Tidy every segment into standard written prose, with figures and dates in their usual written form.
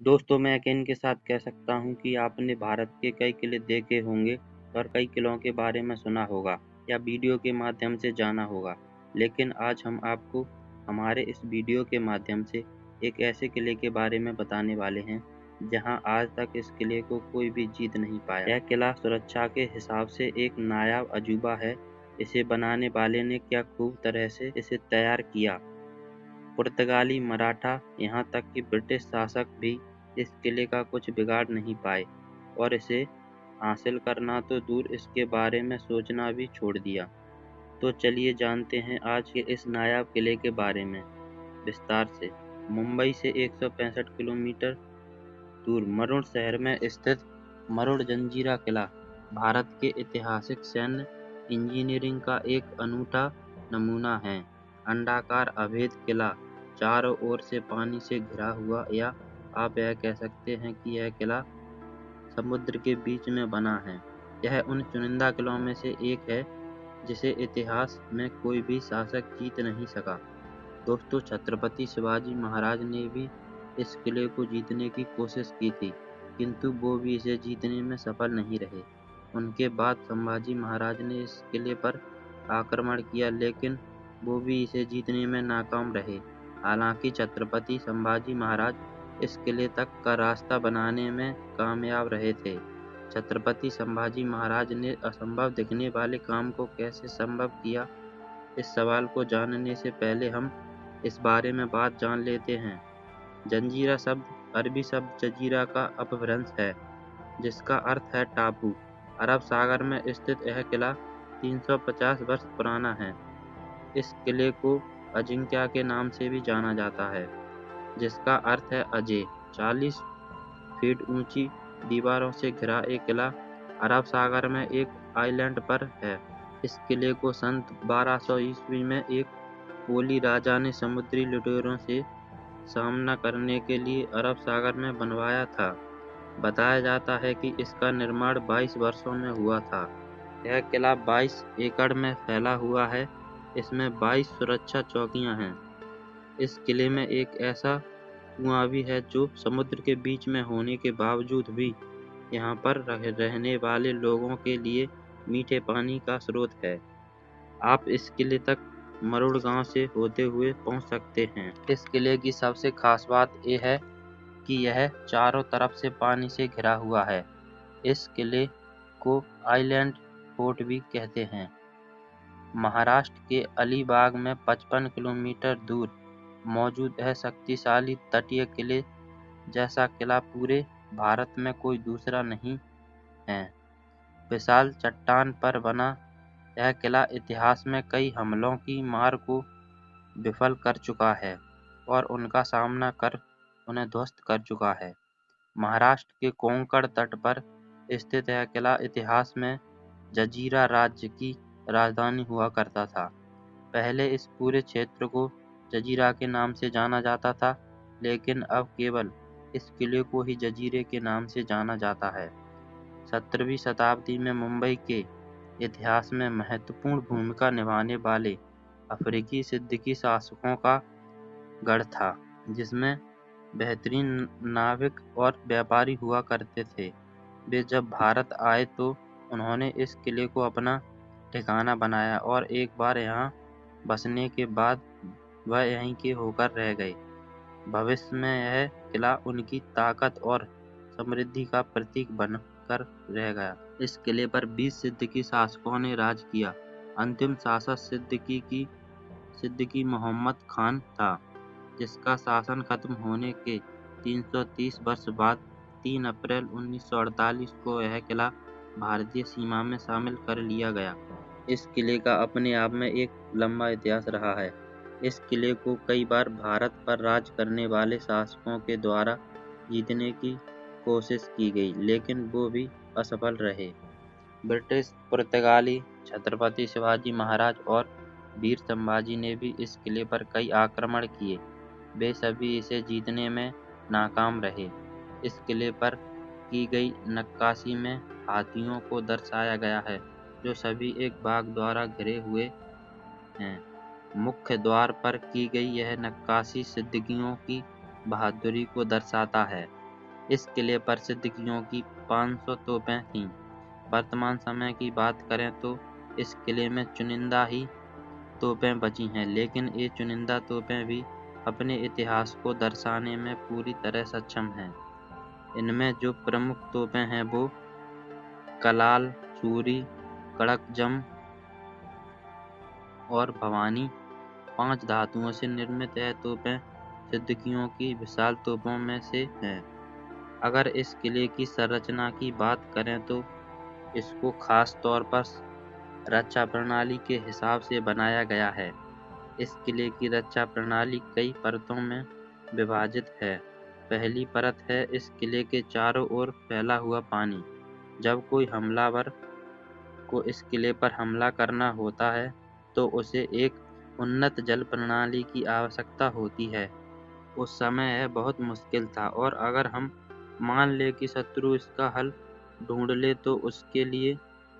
दोस्तों, मैं यकीन के साथ कह सकता हूँ कि आपने भारत के कई किले देखे होंगे और कई किलों के बारे में सुना होगा या वीडियो के माध्यम से जाना होगा। लेकिन आज हम आपको हमारे इस वीडियो के माध्यम से एक ऐसे किले के बारे में बताने वाले हैं, जहाँ आज तक इस किले को कोई भी जीत नहीं पाया। यह किला सुरक्षा के हिसाब से एक नायाब अजूबा है। इसे बनाने वाले ने क्या खूब तरह से इसे तैयार किया। पुर्तगाली, मराठा, यहाँ तक कि ब्रिटिश शासक भी इस किले का कुछ बिगाड़ नहीं पाए और इसे हासिल करना तो दूर, इसके बारे में सोचना भी छोड़ दिया। तो चलिए जानते हैं आज के इस नायाब किले के बारे में विस्तार से। मुंबई से 165 किलोमीटर दूर मरुड़ शहर में स्थित मरुड़ जंजीरा किला भारत के ऐतिहासिक सैन्य इंजीनियरिंग का एक अनूठा नमूना है। अंडाकार अभेद किला, चारों ओर से पानी से घिरा हुआ, या आप यह कह सकते हैं कि यह किला समुद्र के बीच में बना है। यह उन चुनिंदा किलों में से एक है जिसे इतिहास में कोई भी शासक जीत नहीं सका। दोस्तों, छत्रपति शिवाजी महाराज ने भी इस किले को जीतने की कोशिश की थी, किंतु वो भी इसे जीतने में सफल नहीं रहे। उनके बाद संभाजी महाराज ने इस किले पर आक्रमण किया, लेकिन वो भी इसे जीतने में नाकाम रहे। हालांकि छत्रपति संभाजी महाराज इस किले तक का रास्ता बनाने में कामयाब रहे थे। छत्रपति संभाजी महाराज ने असंभव दिखने वाले काम को कैसे संभव किया, इस सवाल को जानने से पहले हम इस बारे में बात जान लेते हैं। जंजीरा शब्द अरबी शब्द जजीरा का अपभ्रंश है, जिसका अर्थ है टापू। अरब सागर में स्थित यह किला 350 वर्ष पुराना है। इस किले को अजिंक्या के नाम से भी जाना जाता है, जिसका अर्थ है अजय। 40 फीट ऊंची दीवारों से घिरा एक किला अरब सागर में एक आइलैंड पर है। इस किले को सन 1200 ईस्वी में एक कोली राजा ने समुद्री लुटेरों से सामना करने के लिए अरब सागर में बनवाया था। बताया जाता है कि इसका निर्माण 22 वर्षों में हुआ था। यह किला 22 एकड़ में फैला हुआ है। इसमें 22 सुरक्षा चौकियां हैं। इस किले में एक ऐसा कुआं भी है जो समुद्र के बीच में होने के बावजूद भी यहाँ पर रहने वाले लोगों के लिए मीठे पानी का स्रोत है। आप इस किले तक मरुड़ गांव से होते हुए पहुंच सकते हैं। इस किले की सबसे खास बात यह है कि यह चारों तरफ से पानी से घिरा हुआ है। इस किले को आइलैंड फोर्ट भी कहते हैं। महाराष्ट्र के अलीबाग में 55 किलोमीटर दूर मौजूद है शक्तिशाली तटीय किले जैसा किला पूरे भारत में कोई दूसरा नहीं है। विशाल चट्टान पर बना यह किला इतिहास में कई हमलों की मार को विफल कर चुका है और उनका सामना कर उन्हें ध्वस्त कर चुका है। महाराष्ट्र के कोंकण तट पर स्थित यह किला इतिहास में जजीरा राज्य की राजधानी हुआ करता था। पहले इस पूरे क्षेत्र को जजीरा के नाम से जाना जाता था, लेकिन अब केवल इस किले को ही जजीरे के नाम से जाना जाता है। 17वीं शताब्दी में मुंबई के इतिहास में महत्वपूर्ण भूमिका निभाने वाले अफ्रीकी सिद्दीकी शासकों का गढ़ था, जिसमें बेहतरीन नाविक और व्यापारी हुआ करते थे। वे जब भारत आए तो उन्होंने इस किले को अपना ठिकाना बनाया और एक बार यहाँ बसने के बाद वह यहीं के होकर रह गए। भविष्य में यह किला उनकी ताकत और समृद्धि का प्रतीक बनकर रह गया। इस किले पर 20 सिद्दीकी शासकों ने राज किया। अंतिम शासक सिद्दीकी मोहम्मद खान था, जिसका शासन खत्म होने के 330 वर्ष बाद 3 अप्रैल 1948 को यह किला भारतीय सीमा में शामिल कर लिया गया। इस किले का अपने आप में एक लंबा इतिहास रहा है। इस किले को कई बार भारत पर राज करने वाले शासकों के द्वारा जीतने की कोशिश की गई, लेकिन वो भी असफल रहे। ब्रिटिश, पुर्तगाली, छत्रपति शिवाजी महाराज और वीर संभाजी ने भी इस किले पर कई आक्रमण किए। वे सभी इसे जीतने में नाकाम रहे। इस किले पर की गई नक्काशी में हाथियों को दर्शाया गया है, जो सभी एक बाघ द्वारा घिरे हुए हैं। मुख्य द्वार पर की गई यह नक्काशी सिद्दीकियों की बहादुरी को दर्शाता है। इस किले पर सिद्दीकियों की 500 तोपें थीं। वर्तमान समय की बात करें तो इस किले में चुनिंदा ही तोपें बची हैं, लेकिन ये चुनिंदा तोपें भी अपने इतिहास को दर्शाने में पूरी तरह सक्षम हैं। इनमें जो प्रमुख तोपें हैं वो कलाल, सूरी, कड़कजम और भवानी 5 धातुओं से निर्मित यह तोपें सिद्दीकियों की विशाल तोपों में से हैं। अगर इस किले की संरचना की बात करें तो इसको खास तौर पर रक्षा प्रणाली के हिसाब से बनाया गया है। इस किले की रक्षा प्रणाली कई परतों में विभाजित है। पहली परत है इस किले के चारों ओर फैला हुआ पानी। जब कोई हमलावर को इस किले पर हमला करना होता है तो उसे एक उन्नत जल प्रणाली की आवश्यकता होती है। उस समय यह बहुत मुश्किल था, और अगर हम मान लें कि शत्रु इसका हल ढूंढ ले तो उसके लिए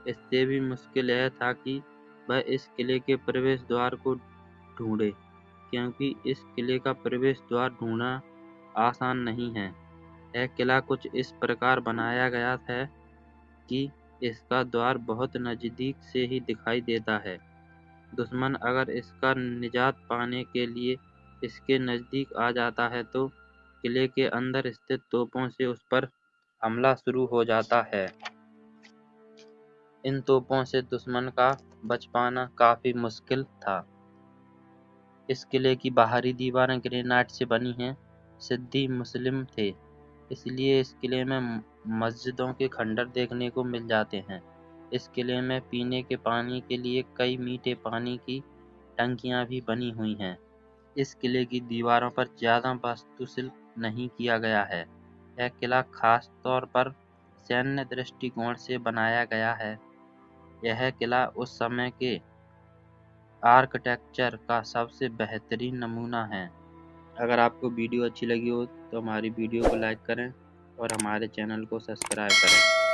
इससे भी मुश्किल यह था कि वह इस किले के प्रवेश द्वार को ढूंढे, क्योंकि इस किले का प्रवेश द्वार ढूंढना आसान नहीं है। यह किला कुछ इस प्रकार बनाया गया है कि इसका द्वार बहुत नजदीक से ही दिखाई देता है। दुश्मन अगर इसका निजात पाने के लिए इसके नजदीक आ जाता है तो किले के अंदर स्थित तोपों से उस पर हमला शुरू हो जाता है। इन तोपों से दुश्मन का बच पाना काफी मुश्किल था। इस किले की बाहरी दीवारें ग्रेनाइट से बनी हैं। सिद्दी मुस्लिम थे, इसलिए इस किले में मस्जिदों के खंडर देखने को मिल जाते हैं। इस किले में पीने के पानी के लिए कई मीठे पानी की टंकियां भी बनी हुई हैं। इस किले की दीवारों पर ज्यादा वास्तुशिल्प नहीं किया गया है। यह किला खास तौर पर सैन्य दृष्टिकोण से बनाया गया है। यह किला उस समय के आर्किटेक्चर का सबसे बेहतरीन नमूना है। अगर आपको वीडियो अच्छी लगी हो तो हमारी वीडियो को लाइक करें और हमारे चैनल को सब्सक्राइब करें।